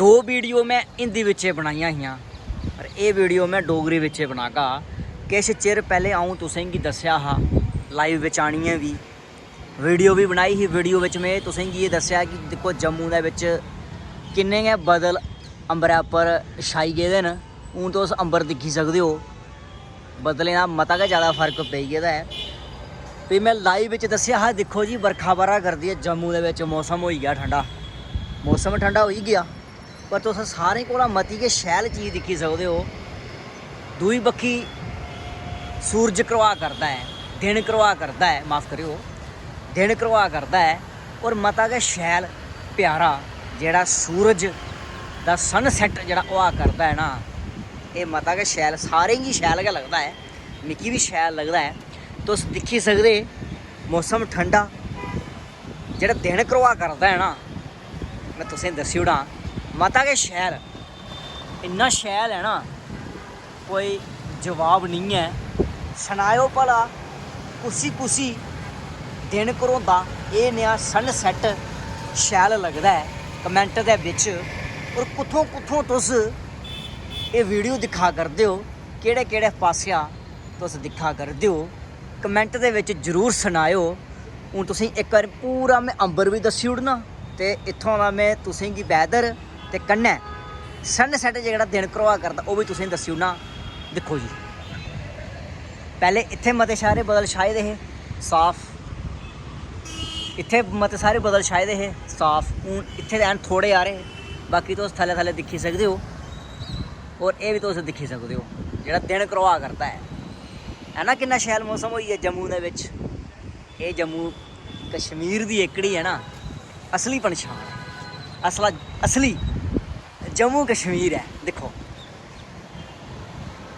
दो वीडियो मैं हिंदी विचे बनाइया हियां पर ये वीडियो मैं डोगरी विचे बनागा। किश चिर पहले आऊँ तुसेंगी दस्या हा लाइव विच आनी है भी वीडियो भी बनाई ही। वीडियो विच मैं तुसेंगी ये दस्या कि देखो जम्मू दे विच किन्ने गै बदल अंबरै उप्पर छाई गेदे न। हूँ तुस अंबर दिक्खी सकदे हो, बदलें दा मता गै ज़्यादा फर्क पेई गेदा है। भी मैं लाइव विच दस्या हा दिक्खो जी बरखा बरा करदी है जम्मू दे विच, मौसम हो गया ठंडा, मौसम ठंडा हो ही गया। पर तुस सारें कोला मती गै शैल चीज़ दिक्खी सकदे हो। दूई बक्खी सूरज करवा करदा है, दिन करवा करदा है, माफ़ करियो दिन करवा करदा है। और मता गै शैल प्यारा जेड़ा सूरज दा सनसैट जेड़ा होआ करदा है ना, ये मता गै शैल, सारें गी शैल गै लगदा है, मिगी भी शैल लगदा है। तुस दिक्खी सकदे मौसम ठंडा जेड़ा दिन करवा करदा है ना, मैं तुसें दस्सी ओड़ां मता गै शैल, इन्ना शैल है ना कोई जवाब नहीं है। सनाओ भला कुसी कुसी दिन घरोंदा ये नेहा सनसैट शैल लगदा है कमेंट दे विच। और कुत्थों कुत्थों तुस ये वीडियो दिखा करदे हो, केड़े केड़े पासेआ तुस दिखा करदे हो, कमेंट दे विच जरूर सनाओ। हूँ तुसें एक बार पूरा मैं अंबर भी दस्सी ओड़ना ते इत्थों दा मैं तुसेंगी वैदर ते कन्नै सनसैट जेह्ड़ा दिन घरोआ करदा ओह् भी तुसेंगी दस्सी ओड़ना। दिक्खो जी पैह्ले इत्थै मते सारे बदल छाए दे हे साफ, इत्थै मते सारे बदल छाए दे हे साफ, हूँ इत्थै ते हैन थोड़े हारे, बाकी तुस थल्ले थल्ले दिक्खी सकदे हो। और ये भी तुस दिक्खी सकदे हो जेह्ड़ा दिन घरोआ करदा है ना, किन्ना शैल मौसम होई गेआ जम्मू दे विच। ये जम्मू कश्मीर दी एकड़ी है ना असली पंछान, असली जम्मू कश्मीर है। दिक्खो